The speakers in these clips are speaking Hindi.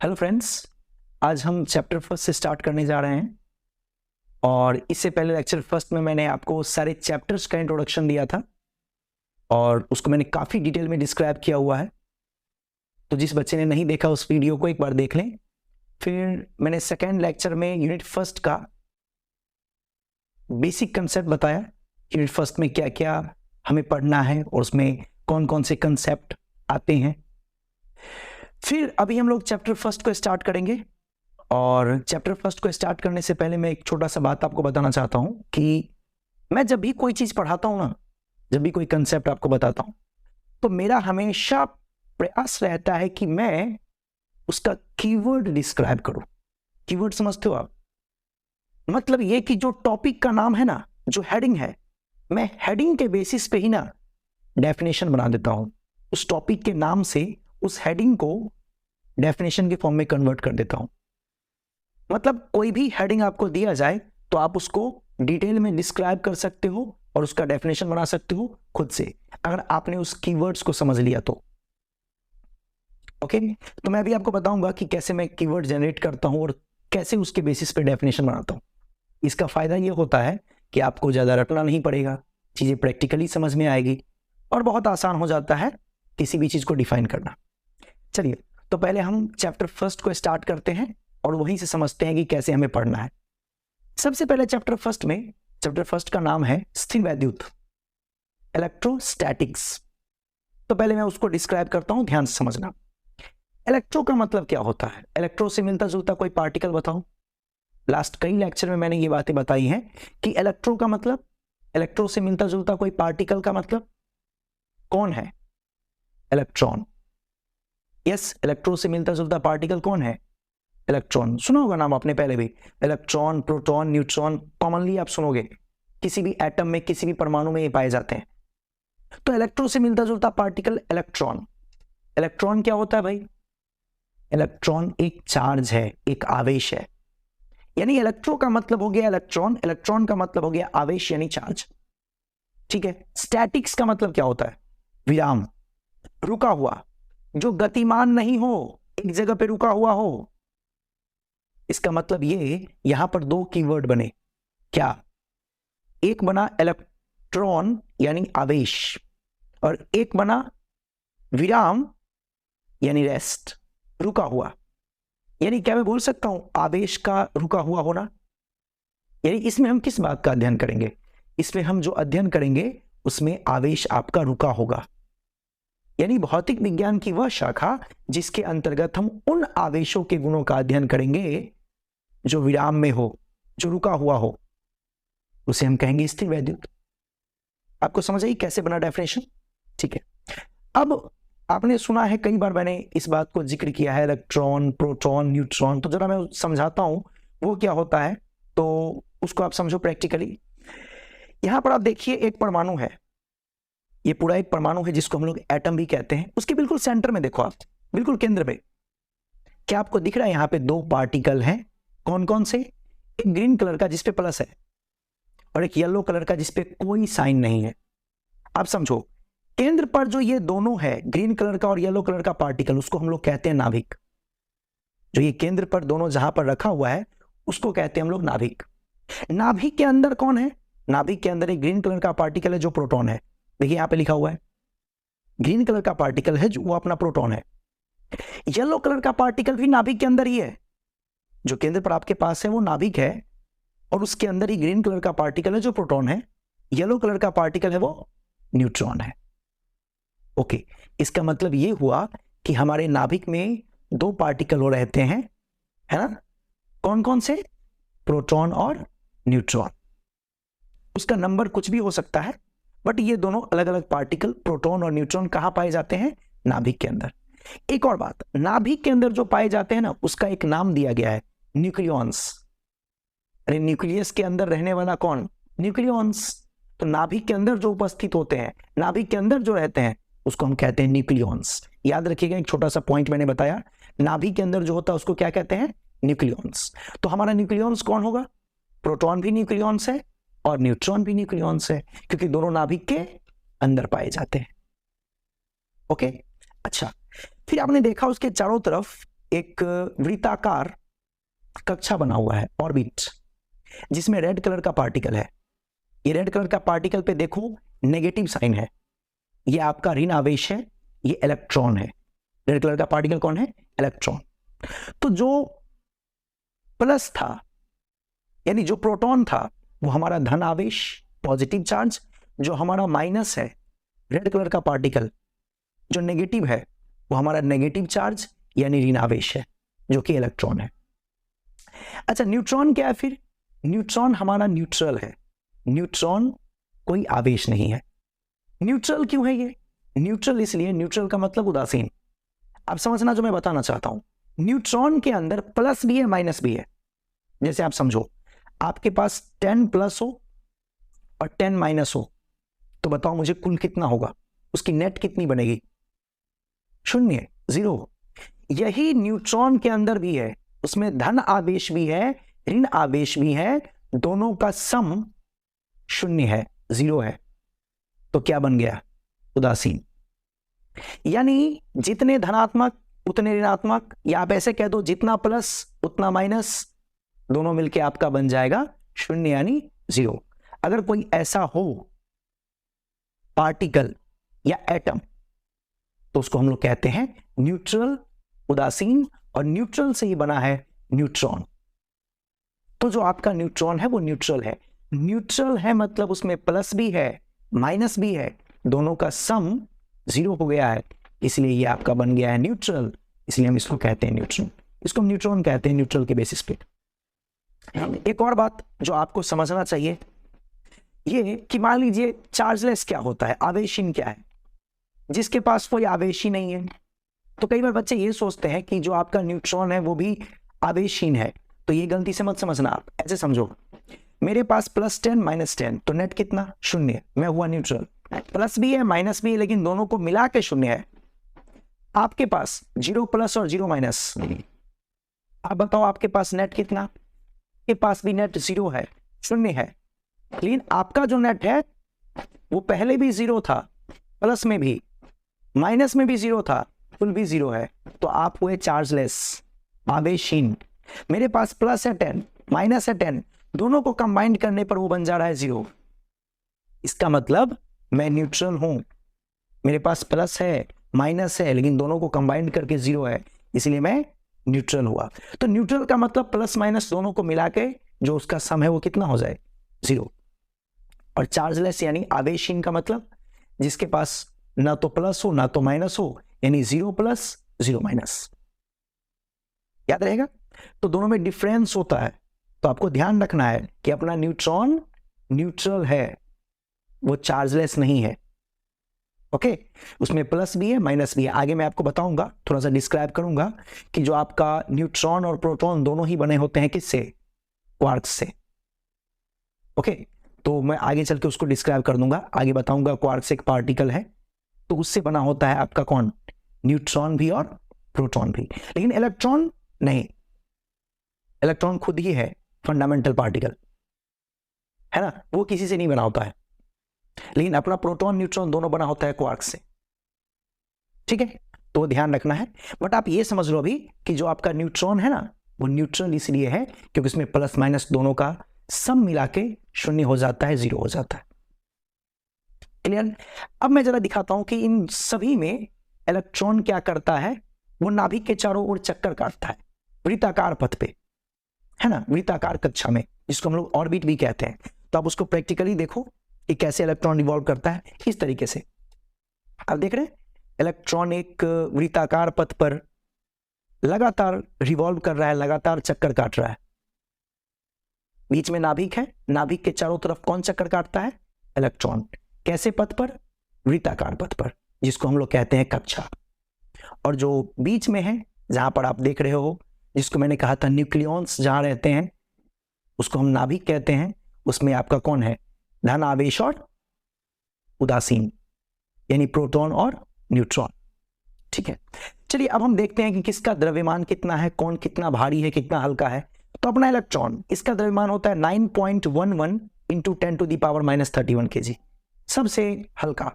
हेलो फ्रेंड्स, आज हम चैप्टर फर्स्ट से स्टार्ट करने जा रहे हैं और इससे पहले लेक्चर फर्स्ट में मैंने आपको सारे चैप्टर्स का इंट्रोडक्शन दिया था और उसको मैंने काफ़ी डिटेल में डिस्क्राइब किया हुआ है। तो जिस बच्चे ने नहीं देखा उस वीडियो को एक बार देख लें। फिर मैंने सेकेंड लेक्चर में यूनिट फर्स्ट का बेसिक कंसेप्ट बताया, यूनिट फर्स्ट में क्या क्या हमें पढ़ना है और उसमें कौन कौन से कंसेप्ट आते हैं। फिर अभी हम लोग चैप्टर फर्स्ट को स्टार्ट करेंगे और चैप्टर फर्स्ट को स्टार्ट करने से पहले मैं एक छोटा सा बात आपको बताना चाहता हूं कि मैं जब भी कोई चीज़ पढ़ाता हूं ना, जब भी कोई कंसेप्ट आपको बताता हूं, तो मेरा हमेशा प्रयास रहता है कि मैं उसका कीवर्ड डिस्क्राइब करूं। कीवर्ड समझते हो आप? मतलब ये कि जो टॉपिक का नाम है ना, जो हेडिंग है, मैं हेडिंग के बेसिस पे ही ना डेफिनेशन बना देता हूं। उस टॉपिक के नाम से उस हेडिंग को डेफिनेशन के फॉर्म में कन्वर्ट कर देता हूं। मतलब कोई भी हेडिंग आपको दिया जाए तो आप उसको डिटेल में डिस्क्राइब कर सकते हो और उसका डेफिनेशन बना सकते हो खुद से, अगर आपने उस कीवर्ड्स को समझ लिया तो। ओके, तो मैं अभी आपको बताऊंगा कि कैसे मैं कीवर्ड जनरेट करता हूं और कैसे उसके बेसिस पे डेफिनेशन बनाता हूं। इसका फायदा ये होता है कि आपको ज़्यादा रटना नहीं पड़ेगा, चीज़ें प्रैक्टिकली समझ में आएगी और बहुत आसान हो जाता है किसी भी चीज़ को डिफाइन करना। चलिए, तो पहले हम चैप्टर फर्स्ट को स्टार्ट करते हैं और वहीं से समझते हैं कि कैसे हमें पढ़ना है। सबसे पहले चैप्टर फर्स्ट का नाम है स्थिर वैद्युत, इलेक्ट्रोस्टैटिक्स। तो पहले मैं उसको डिस्क्राइब करता हूं, ध्यान से समझना। इलेक्ट्रो का मतलब क्या होता है? इलेक्ट्रो से मिलता जुलता कोई पार्टिकल बताओ। लास्ट कई लेक्चर में मैंने ये बातें बताई हैं कि इलेक्ट्रो का मतलब, इलेक्ट्रो से मिलता जुलता कोई पार्टिकल का मतलब कौन है? इलेक्ट्रॉन। यस, इलेक्ट्रो से मिलता जुलता पार्टिकल कौन है? इलेक्ट्रॉन। सुना होगा नाम आपने पहले भी, इलेक्ट्रॉन, प्रोटॉन, न्यूट्रॉन, कॉमनली आप सुनोगे, किसी भी एटम में, किसी भी परमाणु में ये पाए जाते हैं। तो इलेक्ट्रो से मिलता जुलता पार्टिकल इलेक्ट्रॉन। इलेक्ट्रॉन क्या होता है भाई? इलेक्ट्रॉन एक चार्ज है, एक आवेश है। यानी इलेक्ट्रो का मतलब हो गया इलेक्ट्रॉन, इलेक्ट्रॉन का मतलब हो गया आवेश यानी चार्ज। ठीक है। स्टैटिक्स का मतलब क्या होता है? विराम, रुका हुआ, जो गतिमान नहीं हो, एक जगह पे रुका हुआ हो। इसका मतलब ये, यहां पर दो कीवर्ड बने। क्या? एक बना इलेक्ट्रॉन यानी आवेश और एक बना विराम यानी रेस्ट, रुका हुआ। यानी क्या मैं बोल सकता हूं आवेश का रुका हुआ होना? यानी इसमें हम किस बात का अध्ययन करेंगे? इसमें हम जो अध्ययन करेंगे उसमें आवेश आपका रुका होगा। यानी भौतिक विज्ञान की वह शाखा जिसके अंतर्गत हम उन आवेशों के गुणों का अध्ययन करेंगे जो विराम में हो, जो रुका हुआ हो, उसे हम कहेंगे स्थिर वैद्युत। आपको समझ आई कैसे बना डेफिनेशन? ठीक है। अब आपने सुना है, कई बार मैंने इस बात को जिक्र किया है, इलेक्ट्रॉन, प्रोटॉन, न्यूट्रॉन। तो जरा मैं समझाता हूं वो क्या होता है, तो उसको आप समझो प्रैक्टिकली। यहां पर आप देखिए, एक परमाणु है, ये पूरा एक परमाणु है जिसको हम लोग एटम भी कहते हैं। उसके बिल्कुल सेंटर में देखो आप, बिल्कुल केंद्र में, क्या आपको दिख रहा है? यहां पे दो पार्टिकल हैं। कौन कौन से? एक ग्रीन कलर का जिसपे प्लस है और एक येलो कलर का जिसपे कोई साइन नहीं है। आप समझो, केंद्र पर जो ये दोनों है, ग्रीन कलर का और येलो कलर का पार्टिकल, उसको हम लोग कहते हैं नाभिक। जो ये केंद्र पर दोनों जहां पर रखा हुआ है उसको कहते हैं हम लोग नाभिक। नाभिक के अंदर कौन है? नाभिक के अंदर एक ग्रीन कलर का पार्टिकल है जो प्रोटॉन है। देखिए यहां पे लिखा हुआ है, ग्रीन कलर का पार्टिकल है जो वो अपना प्रोटॉन है। येलो कलर का पार्टिकल भी नाभिक के अंदर ही है। जो केंद्र पर आपके पास है वो नाभिक है और उसके अंदर ही ग्रीन कलर का पार्टिकल है जो प्रोटॉन है। येलो कलर का पार्टिकल है वो न्यूट्रॉन है। ओके, इसका मतलब ये हुआ कि हमारे नाभिक में दो पार्टिकल हो रहते हैं, है ना? कौन कौन से? प्रोटॉन और न्यूट्रॉन। उसका नंबर कुछ भी हो सकता है, बट ये दोनों अलग अलग पार्टिकल, प्रोटॉन और न्यूट्रॉन, कहां पाए जाते हैं? नाभिक के अंदर। एक और बात, नाभिक के अंदर जो पाए जाते हैं ना, उसका एक नाम दिया गया है, न्यूक्लियॉन्स। अरे न्यूक्लियस के अंदर रहने वाला कौन? न्यूक्लियॉन्स। तो नाभिक के अंदर जो उपस्थित होते हैं, नाभिक के अंदर जो रहते हैं, उसको हम कहते हैं न्यूक्लियॉन्स। याद रखिएगा, एक छोटा सा पॉइंट मैंने बताया, नाभिक के अंदर जो होता है उसको क्या कहते हैं? न्यूक्लियॉन्स। तो हमारा न्यूक्लियॉन्स कौन होगा? प्रोटॉन भी न्यूक्लियॉन्स है और न्यूट्रॉन भी न्यूक्लियॉन्स है, क्योंकि दोनों नाभिक के अंदर पाए जाते हैं। ओके, अच्छा, फिर आपने देखा उसके चारों तरफ एक वृत्ताकार कक्षा बना हुआ है, ऑर्बिट, जिसमें रेड कलर का पार्टिकल है। ये रेड कलर का पार्टिकल पे देखो नेगेटिव साइन है, ये आपका ऋण आवेश है, ये इलेक्ट्रॉन है। रेड कलर का पार्टिकल कौन है? इलेक्ट्रॉन। तो जो प्लस था यानी जो प्रोटॉन था वो हमारा धन आवेश, पॉजिटिव चार्ज। जो हमारा माइनस है, रेड कलर का पार्टिकल जो नेगेटिव है, वो हमारा नेगेटिव चार्ज यानी ऋण आवेश है, जो कि इलेक्ट्रॉन है। अच्छा, न्यूट्रॉन क्या है फिर? न्यूट्रॉन हमारा न्यूट्रल है। न्यूट्रॉन कोई आवेश नहीं है। न्यूट्रल क्यों है ये? न्यूट्रल इसलिए, न्यूट्रल का मतलब उदासीन। अब समझना जो मैं बताना चाहता हूं, न्यूट्रॉन के अंदर प्लस भी है माइनस भी है। जैसे आप समझो, आपके पास 10 प्लस हो और 10 माइनस हो, तो बताओ मुझे कुल कितना होगा, उसकी नेट कितनी बनेगी? शून्य, जीरो। यही न्यूट्रॉन के अंदर भी है, उसमें धन आवेश भी है, ऋण आवेश भी है, दोनों का सम शून्य है, जीरो है। तो क्या बन गया? उदासीन। यानी जितने धनात्मक उतने ऋणात्मक, या आप ऐसे कह दो जितना प्लस उतना माइनस, दोनों मिलके आपका बन जाएगा शून्य यानी जीरो। अगर कोई ऐसा हो पार्टिकल या एटम, तो उसको हम लोग कहते हैं न्यूट्रल, उदासीन, और न्यूट्रल से ही बना है न्यूट्रॉन। तो जो आपका न्यूट्रॉन है वो न्यूट्रल है। न्यूट्रल है मतलब उसमें प्लस भी है माइनस भी है, दोनों का सम जीरो हो गया है, इसलिए ये आपका बन गया है न्यूट्रल। इसलिए हम इसको कहते हैं न्यूट्रॉन, इसको हम न्यूट्रॉन कहते हैं न्यूट्रल के बेसिस पे। एक और बात जो आपको समझना चाहिए ये कि मान लीजिए चार्जलेस क्या होता है, आवेशहीन क्या है? जिसके पास कोई आवेश ही नहीं है। तो कई बार बच्चे ये सोचते हैं कि जो आपका न्यूट्रॉन है वो भी आवेशहीन है, तो ये गलती से मत समझना। आप ऐसे समझो, मेरे पास +10 -10, तो नेट कितना? शून्य, मैं हुआ न्यूट्रल। प्लस भी है माइनस भी है, लेकिन दोनों को मिला के शून्य है। आपके पास 0 प्लस और 0 माइनस, आप बताओ आपके पास नेट कितना? के पास भी नेट 0 है, शून्य है। लेकिन आपका जो नेट है वो पहले भी 0 था, प्लस में भी माइनस में भी 0 था, फुल भी 0 है। तो आप हुए चार्जलेस, आवेशहीन। मेरे पास प्लस है 10 माइनस है 10, दोनों को कंबाइंड करने पर वो बन जा रहा है 0। इसका मतलब मैं न्यूट्रल हूं। मेरे पास प्लस है माइनस है, लेकिन दोनों को कंबाइंड करके 0 है, इसलिए मैं न्यूट्रल हुआ। तो न्यूट्रल का मतलब प्लस माइनस दोनों को मिला के जो उसका सम है वो कितना हो जाए? 0। और चार्जलेस यानी आवेशहीन का मतलब जिसके पास ना तो प्लस हो ना तो माइनस हो, यानी 0 प्लस 0 माइनस। याद रहेगा? तो दोनों में डिफरेंस होता है, तो आपको ध्यान रखना है कि अपना न्यूट्रॉन न्यूट्रल है, वो चार्जलेस नहीं है। ओके, उसमें प्लस भी है माइनस भी है। आगे मैं आपको बताऊंगा, थोड़ा सा डिस्क्राइब करूंगा कि जो आपका न्यूट्रॉन और प्रोटॉन दोनों ही बने होते हैं किससे? क्वार्क्स से। ओके, तो मैं आगे चल के उसको डिस्क्राइब कर दूंगा, आगे बताऊंगा। क्वार्क्स एक पार्टिकल है, तो उससे बना होता है आपका कौन? न्यूट्रॉन भी और प्रोटॉन भी। लेकिन इलेक्ट्रॉन नहीं, इलेक्ट्रॉन खुद ही है फंडामेंटल पार्टिकल, है ना, वो किसी से नहीं बना होता है। लेकिन अपना प्रोटॉन न्यूट्रॉन दोनों बना होता है क्वार्क से। ठीक है, तो ध्यान रखना है। बट आप ये समझ लो अभी कि जो आपका न्यूट्रॉन है ना, वो न्यूट्रल इसलिए है क्योंकि उसमें प्लस माइनस दोनों का सम मिला के शून्य हो जाता है, 0 हो जाता है। क्लियर? अब मैं जरा दिखाता हूं कि इन सभी में इलेक्ट्रॉन क्या करता है। वो नाभिक के चारों ओर चक्कर काटता है वृत्ताकार पथ पे, है ना, वृत्ताकार कक्षा में, जिसको हम लोग ऑर्बिट भी कहते हैं। तो आप उसको प्रैक्टिकली देखो कि कैसे इलेक्ट्रॉन रिवॉल्व करता है। इस तरीके से आप देख रहे हैं, इलेक्ट्रॉन एक वृत्ताकार पथ पर लगातार रिवॉल्व कर रहा है, लगातार चक्कर काट रहा है। बीच में नाभिक है, नाभिक के चारों तरफ कौन चक्कर काटता है? इलेक्ट्रॉन। कैसे पथ पर? वृत्ताकार पथ पर, जिसको हम लोग कहते हैं कक्षा। और जो बीच में है, जहां पर आप देख रहे हो, जिसको मैंने कहा था न्यूक्लियॉन्स जहां रहते हैं, उसको हम नाभिक कहते हैं। उसमें आपका कौन है? धन आवेश और उदासीन, यानी प्रोटॉन और न्यूट्रॉन। ठीक है, चलिए अब हम देखते हैं कि किसका द्रव्यमान कितना है, कौन कितना भारी है, कितना हल्का है। तो अपना इलेक्ट्रॉन, इसका द्रव्यमान होता है 9.11 इंटू 10⁻³ kg, सबसे हल्का।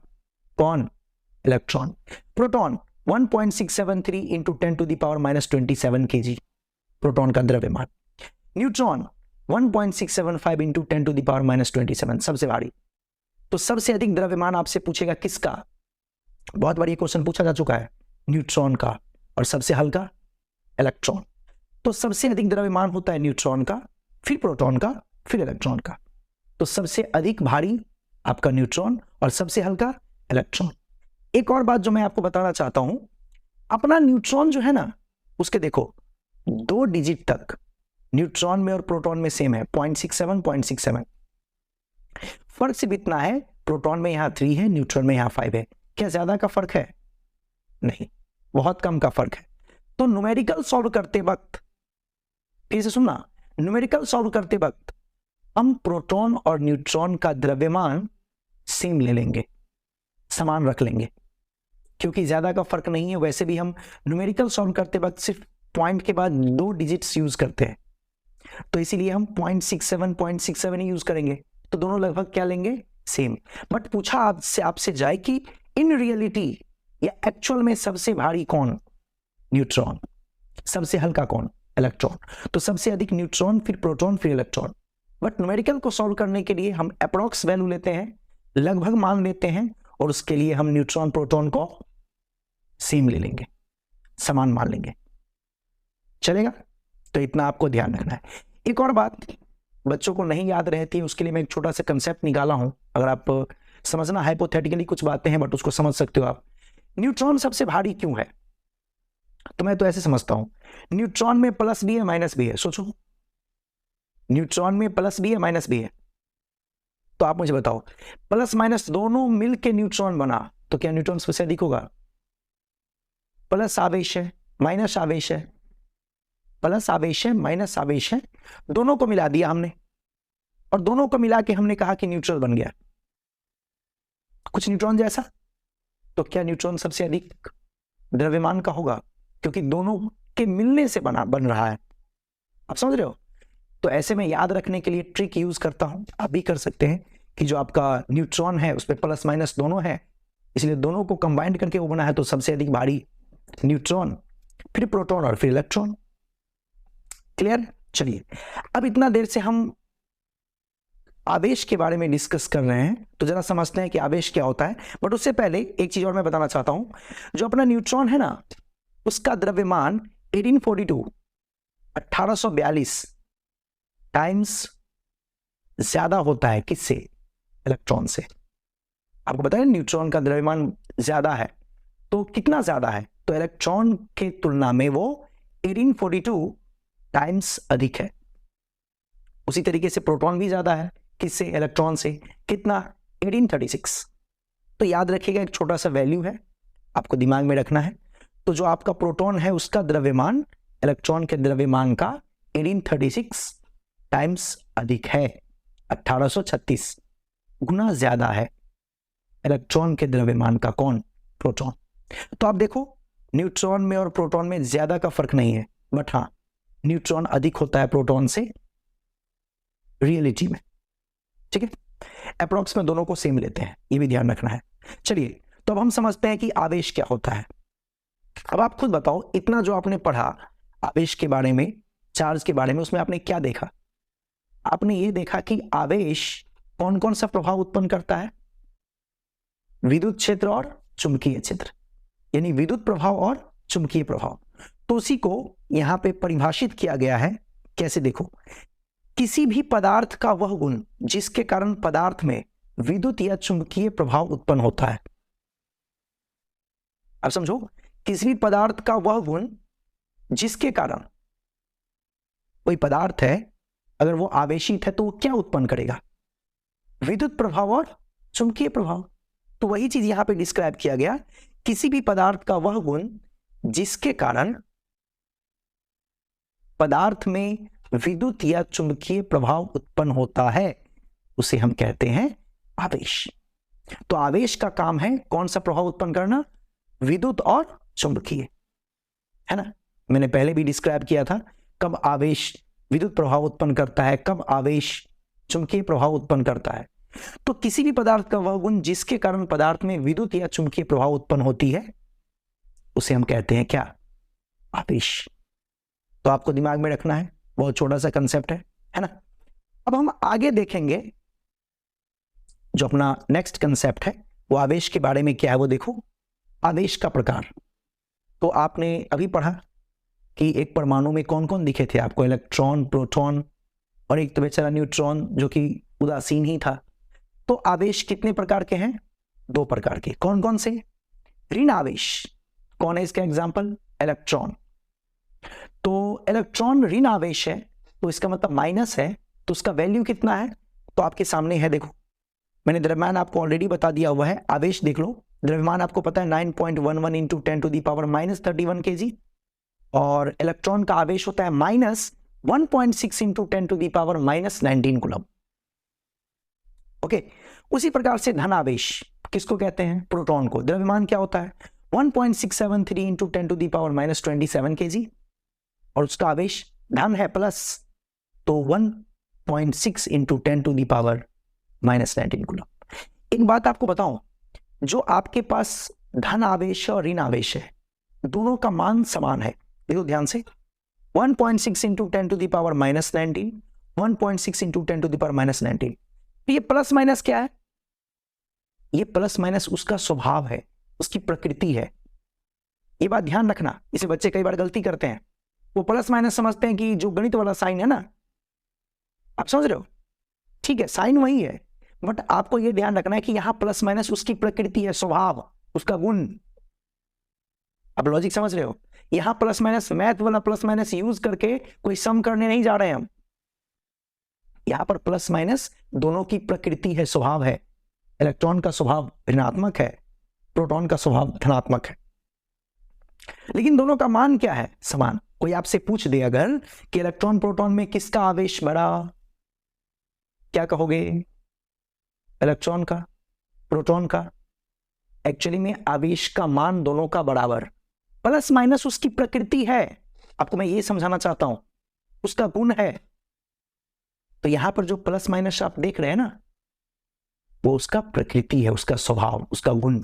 कौन? Electron. Proton 1.673 into 10 to the power minus 27 kg proton का द्रव्यमान। Neutron 1.675 into 10 to the power minus 27, सबसे भारी। तो सबसे अधिक द्रव्यमान आपसे पूछेगा किसका? बहुत बड़ी क्वेश्चन पूछा जा चुका है, न्यूट्रॉन का। और सबसे हल्का इलेक्ट्रॉन। तो सबसे अधिक द्रव्यमान होता है न्यूट्रॉन का, फिर प्रोटॉन का, फिर इलेक्ट्रॉन का। तो सबसे अधिक भारी आपका न्यूट्रॉन और सबसे हल्का इलेक्ट्रॉन। एक और बात जो मैं आपको बताना चाहता हूं, अपना न्यूट्रॉन जो है ना, उसके देखो 2 डिजिट तक न्यूट्रॉन में और प्रोटॉन में सेम है, 0.67 फर्क सिर्फ इतना है, प्रोटॉन में यहां 3 है, न्यूट्रॉन में यहां 5 है। क्या ज्यादा का फर्क है? नहीं, बहुत कम का फर्क है। तो न्यूमेरिकल सॉल्व करते वक्त, फिर से सुनना, न्यूमेरिकल सॉल्व करते वक्त हम प्रोटॉन और न्यूट्रॉन का द्रव्यमान सेम ले लेंगे, समान रख लेंगे, क्योंकि ज्यादा का फर्क नहीं है। वैसे भी हम न्यूमेरिकल सॉल्व करते वक्त सिर्फ पॉइंट के बाद 2 डिजिट्स यूज करते हैं, तो इसीलिए हम 0.67 ही यूज करेंगे। तो दोनों लगभग क्या लेंगे? सेम। बट पूछा आपसे जाए कि इन रियलिटी या एक्चुअल में सबसे भारी कौन? न्यूट्रॉन। सबसे हल्का कौन? इलेक्ट्रॉन। तो सबसे अधिक न्यूट्रॉन, फिर प्रोटॉन, फिर इलेक्ट्रॉन। बट न्यूमेरिकल को सॉल्व करने के लिए हम अप्रॉक्स वैल्यू लेते हैं, लगभग मान लेते हैं, और उसके लिए हम न्यूट्रॉन प्रोटॉन को सेम ले लेंगे, समान मान लेंगे। चलेगा? तो इतना आपको ध्यान रखना है। एक और बात बच्चों को नहीं याद रहती है, उसके लिए मैं एक छोटा सा कंसेप्ट निकाला हूं। अगर आप समझना, हाइपोथेटिकली कुछ बातें हैं बट उसको समझ सकते हो आप। न्यूट्रॉन सबसे भारी क्यों है? तो मैं तो ऐसे समझता हूं, न्यूट्रॉन में प्लस भी है, माइनस भी है। सोचो, न्यूट्रॉन में प्लस भी है, माइनस भी है। तो आप मुझे बताओ, प्लस माइनस दोनों मिलके न्यूट्रॉन बना, तो क्या न्यूट्रॉन सबसे अधिक होगा? प्लस आवेश है, माइनस आवेश है, प्लस आवेश है, माइनस आवेश है, दोनों को मिला दिया हमने, और दोनों को मिला के हमने कहा कि न्यूट्रल बन गया, कुछ न्यूट्रॉन जैसा। तो क्या न्यूट्रॉन सबसे अधिक द्रव्यमान का होगा? क्योंकि दोनों के मिलने से बन रहा है। आप समझ रहे हो? तो ऐसे में याद रखने के लिए ट्रिक यूज करता हूं, आप भी कर सकते हैं, कि जो आपका न्यूट्रॉन है उस पर प्लस माइनस दोनों है, इसलिए दोनों को कंबाइंड करके वो बना है। तो सबसे अधिक भारी न्यूट्रॉन, फिर प्रोटॉन और फिर इलेक्ट्रॉन। क्लियर? चलिए, अब इतना देर से हम आवेश के बारे में डिस्कस कर रहे हैं, तो जरा समझते हैं कि आवेश क्या होता है। बट उससे पहले एक चीज और मैं बताना चाहता हूं, जो अपना न्यूट्रॉन है ना, उसका द्रव्यमान 1842 टाइम्स ज्यादा होता है। किससे? इलेक्ट्रॉन से। आपको पता है न्यूट्रॉन का द्रव्यमान ज्यादा है, तो कितना ज्यादा है? तो इलेक्ट्रॉन के तुलना में वो 1842 टाइम्स अधिक है। उसी तरीके से प्रोटॉन भी ज्यादा है, किससे? इलेक्ट्रॉन से। कितना? 1836। तो याद रखिएगा, एक छोटा सा वैल्यू है, आपको दिमाग में रखना है। तो जो आपका प्रोटॉन है उसका द्रव्यमान इलेक्ट्रॉन के द्रव्यमान का 1836 टाइम्स अधिक है, 1836 गुना ज्यादा है इलेक्ट्रॉन के द्रव्यमान का। कौन? प्रोटॉन। तो आप देखो, न्यूट्रॉन में और प्रोटॉन में ज्यादा का फर्क नहीं है, बट हाँ, न्यूट्रॉन अधिक होता है प्रोटॉन से रियलिटी में। ठीक है? अप्रॉक्स में दोनों को सेम लेते हैं, ये भी ध्यान रखना है। चलिए, तो अब हम समझते हैं कि आवेश क्या होता है। अब आप खुद बताओ, इतना जो आपने पढ़ा आवेश के बारे में, चार्ज के बारे में, उसमें आपने क्या देखा? आपने ये देखा कि आवेश कौन कौन सा प्रभाव उत्पन्न करता है? विद्युत क्षेत्र और चुंबकीय क्षेत्र, यानी विद्युत प्रभाव और चुंबकीय प्रभाव। तो उसी को यहां पे परिभाषित किया गया है। कैसे? देखो, किसी भी पदार्थ का वह गुण जिसके कारण पदार्थ में विद्युत या चुंबकीय प्रभाव उत्पन्न होता है। अब समझो, किसी भी पदार्थ का वह गुण जिसके कारण कोई पदार्थ है, अगर वो आवेशित है तो वो क्या उत्पन्न करेगा? विद्युत प्रभाव और चुंबकीय प्रभाव। तो वही चीज यहां पे डिस्क्राइब किया गया, किसी भी पदार्थ का वह गुण जिसके कारण पदार्थ में विद्युत या चुंबकीय प्रभाव उत्पन्न होता है, उसे हम कहते हैं आवेश। तो आवेश का काम है कौन सा प्रभाव उत्पन्न करना? विद्युत और चुंबकीय, है ना? मैंने पहले भी डिस्क्राइब किया था, कब आवेश विद्युत प्रभाव उत्पन्न करता है, कब आवेश चुंबकीय प्रभाव उत्पन्न करता है। तो किसी भी पदार्थ का वह गुण जिसके कारण पदार्थ में विद्युत या चुंबकीय प्रभाव उत्पन्न होती है, उसे हम कहते हैं क्या? आवेश। तो आपको दिमाग में रखना है, बहुत छोटा सा कंसेप्ट है ना। अब हम आगे देखेंगे जो अपना नेक्स्ट कंसेप्ट है वो आवेश के बारे में क्या है वो देखो। आवेश का प्रकार। तो आपने अभी पढ़ा कि एक परमाणु में कौन कौन दिखे थे आपको, इलेक्ट्रॉन, प्रोटॉन और एक तो बेचारा न्यूट्रॉन जो कि उदासीन ही था। तो आवेश कितने प्रकार के हैं? 2 प्रकार के। कौन कौन से? ऋण आवेश। कौन है इसका एग्जाम्पल? इलेक्ट्रॉन। तो इलेक्ट्रॉन ऋण आवेश है तो इसका मतलब माइनस है, तो उसका वैल्यू कितना है? तो आपके सामने है, देखो मैंने द्रव्यमान आपको ऑलरेडी बता दिया हुआ है। आवेश देख लो, द्रव्यमान आपको पता है 9.11 इंटू 10⁻⁻31 kg, और इलेक्ट्रॉन का आवेश होता है -1.6 इंटू 10⁻⁻19 कूलम। ओके, उसी प्रकार से धन आवेश किसको कहते हैं? प्रोटॉन को। द्रव्यमान क्या होता है? 1.673 इंटू 10⁻⁻27 kg, और उसका आवेश धन है प्लस, तो 1.6 इंटू 10⁻⁻19 कूलम। एक बात आपको बताऊं, जो आपके पास धन आवेश और ऋण आवेश है दोनों का मान समान है। देखो ध्यान से, 1.6 इंटू 10⁻⁻19, 1.6 इंटू 10⁻⁻19। ये प्लस माइनस क्या है? ये प्लस माइनस उसका स्वभाव है, उसकी प्रकृति है। ये बात ध्यान रखना, इसे बच्चे कई बार गलती करते हैं। वो प्लस माइनस समझते हैं कि जो गणित वाला साइन है ना, आप समझ रहे हो? ठीक है, साइन वही है, बट आपको यह ध्यान रखना है कि यहां प्लस माइनस उसकी प्रकृति है, स्वभाव, उसका गुण। अब लॉजिक समझ रहे हो? यहां प्लस माइनस, मैथ वाला प्लस माइनस यूज करके कोई सम करने नहीं जा रहे हैं हम। यहां पर प्लस माइनस दोनों की प्रकृति है, स्वभाव है। इलेक्ट्रॉन का स्वभाव ऋणात्मक है, प्रोटॉन का स्वभाव धनात्मक है, लेकिन दोनों का मान क्या है? समान। कोई आपसे पूछ दे अगर कि इलेक्ट्रॉन प्रोटॉन में किसका आवेश बड़ा, क्या कहोगे? इलेक्ट्रॉन का, प्रोटॉन का? एक्चुअली में आवेश का मान दोनों का बराबर, प्लस माइनस उसकी प्रकृति है। आपको मैं ये समझाना चाहता हूं, उसका गुण है। तो यहां पर जो प्लस माइनस आप देख रहे हैं ना, वो उसका प्रकृति है, उसका स्वभाव, उसका गुण।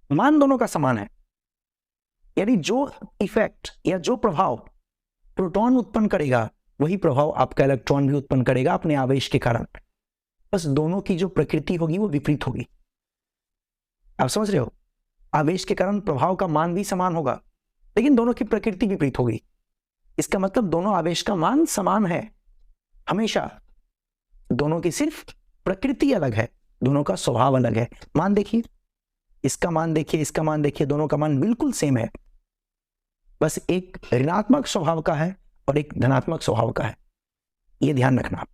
मान दोनों का समान है। यानी जो इफेक्ट या जो प्रभाव प्रोटॉन उत्पन्न करेगा वही प्रभाव आपका इलेक्ट्रॉन भी उत्पन्न करेगा अपने आवेश के कारण। बस दोनों की जो प्रकृति होगी वो विपरीत होगी। आप समझ रहे हो? आवेश के कारण प्रभाव का मान भी समान होगा, लेकिन दोनों की प्रकृति विपरीत होगी। इसका मतलब दोनों आवेश का मान समान है हमेशा, दोनों की सिर्फ प्रकृति अलग है, दोनों का स्वभाव अलग है। मान देखिए, इसका मान देखिए, इसका मान देखिए, दोनों का मान बिल्कुल सेम है, बस एक ऋणात्मक स्वभाव का है और एक धनात्मक स्वभाव का है। यह ध्यान रखना।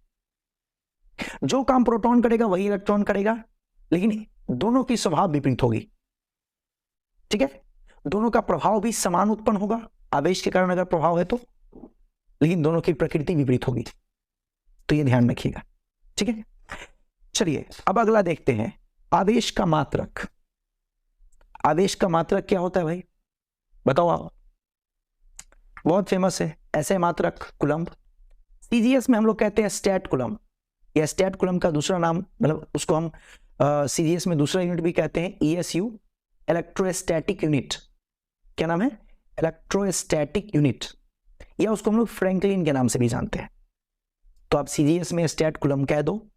जो काम प्रोटॉन करेगा वही इलेक्ट्रॉन करेगा, लेकिन दोनों की स्वभाव विपरीत होगी। ठीक है, दोनों का प्रभाव भी समान उत्पन्न होगा आवेश के कारण अगर प्रभाव है तो, लेकिन दोनों की प्रकृति विपरीत होगी। तो ये ध्यान रखिएगा। ठीक है, चलिए अब अगला देखते हैं, आवेश का मात्रक। आवेश का मात्रक क्या होता है भाई, बताओ आप? बहुत फेमस है ऐसे मात्रक, कूलम्ब। सीजीएस में हम लोग कहते हैं स्टैट कूलम्ब, या स्टैट कूलम्ब का दूसरा नाम, मतलब उसको हम सीजीएस में दूसरा यूनिट भी कहते हैं ESU, इलेक्ट्रोस्टैटिक यूनिट। क्या नाम है? इलेक्ट्रोस्टैटिक यूनिट, या उसको हम लोग फ्रैंकलिन के नाम से भी जानते हैं। तो आप सीजीएस में स्टैट कूलम्ब कह दो,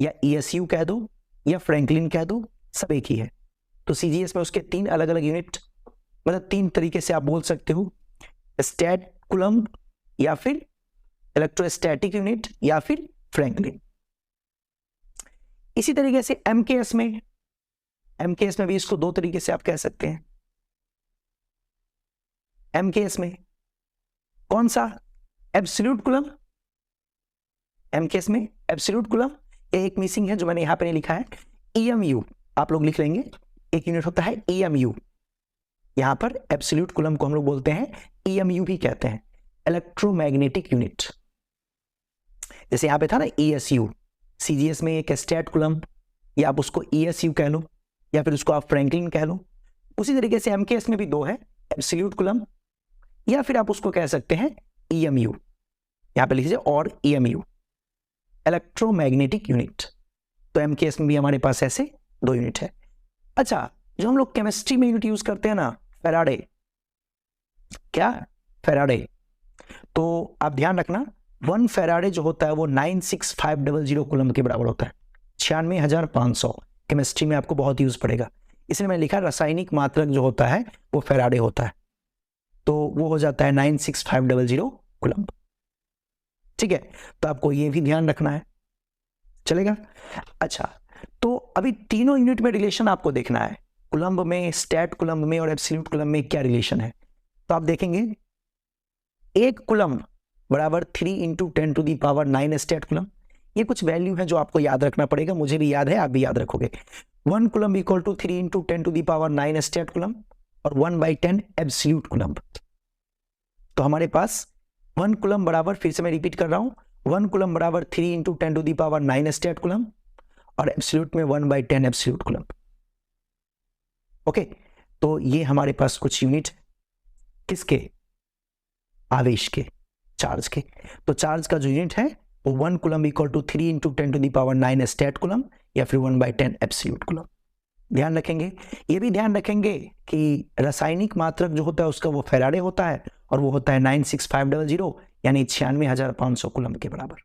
या ESU कह दो, या फ्रैंकलिन कह दो, सब एक ही है। तो सीजीएस में उसके 3 अलग अलग यूनिट, मतलब 3 तरीके से आप बोल सकते हो, स्टैट कूलम्ब, या फिर इलेक्ट्रोस्टैटिक यूनिट, या फिर फ्रैंकलिन। इसी तरीके से एमकेएस में भी इसको 2 तरीके से आप कह सकते हैं। एमकेएस में कौन सा? Absolute coulomb. एमकेएस में एब्सोल्यूट कूलम्ब, एक मिसिंग है जो मैंने यहां पे नहीं लिखा है, EMU आप लोग लिख लेंगे। एक यूनिट होता है EMU, यहां पर एब्सोल्यूट कूलम्ब को हम लोग बोलते हैं EMU भी कहते हैं, इलेक्ट्रोमैग्नेटिक यूनिट। जैसे यहां पे था ना ESU, सीजीएस में एक स्टैट कूलम्ब, या आप उसको ESU कह लो, या फिर उसको आप फ्रैंकलिन कह लो। उसी तरीके से एमकेएस में भी 2 है, एब्सोल्यूट कूलम्ब, या फिर आप उसको कह सकते हैं EMU, यहां पे लिख लीजिए, और EMU, इलेक्ट्रोमैग्नेटिक यूनिट। तो एमकेएस में भी हमारे पास ऐसे 2 यूनिट है। अच्छा, जो हम लोग केमिस्ट्री में यूनिट यूज करते हैं ना, फैराडे, क्या? फैराडे। तो आप ध्यान रखना 1 फैराडे जो होता है वो 96500 कूलम के बराबर होता है। 96,500 केमिस्ट्री में आपको बहुत यूज पड़ेगा, इसलिए मैंने लिखा रासायनिक मात्रक जो होता है वो फैराडे होता है, तो वो हो जाता है 96500 कूलम। ठीक है, तो आपको ये भी ध्यान रखना है, चलेगा? अच्छा, तो अभी तीनों यूनिट में रिलेशन आपको देखना है, कूलम्ब में, स्टैट कूलम्ब में और एब्सोल्यूट कूलम्ब में क्या रिलेशन है। तो आप देखेंगे 1 कूलम्ब बराबर 3 × 10⁹ स्टैट कूलम्ब। ये कुछ वैल्यू है जो आपको याद रखना पड़ेगा, मुझे भी याद है, आप भी याद रखोगे। 1 coulomb equal to 3 × 10⁹ stat coulomb और 1/10 एब्सोल्यूट कूलम्ब। तो हमारे पास 1 कूलम्ब बराबर, फिर से मैं रिपीट कर रहा हूं, 1 कूलम्ब बराबर 3 × 10⁹ स्टैट कूलम्ब और एब्सोल्यूट में 1/10 एब्सोल्यूट कूलम्ब। ओके, तो ये हमारे पास कुछ यूनिट किसके? आवेश के, चार्ज के। तो चार्ज का जो यूनिट है वो 1 coulomb equal to 3 × 10⁹ stat coulomb या फिर 1/10 एब्सोल्यूट कूलम्ब। ध्यान रखेंगे, ये भी ध्यान रखेंगे कि रासायनिक मात्रक जो होता है उसका वो फैराडे होता है और वो होता है 96500 यानी 96,500 कूलम्ब के बराबर।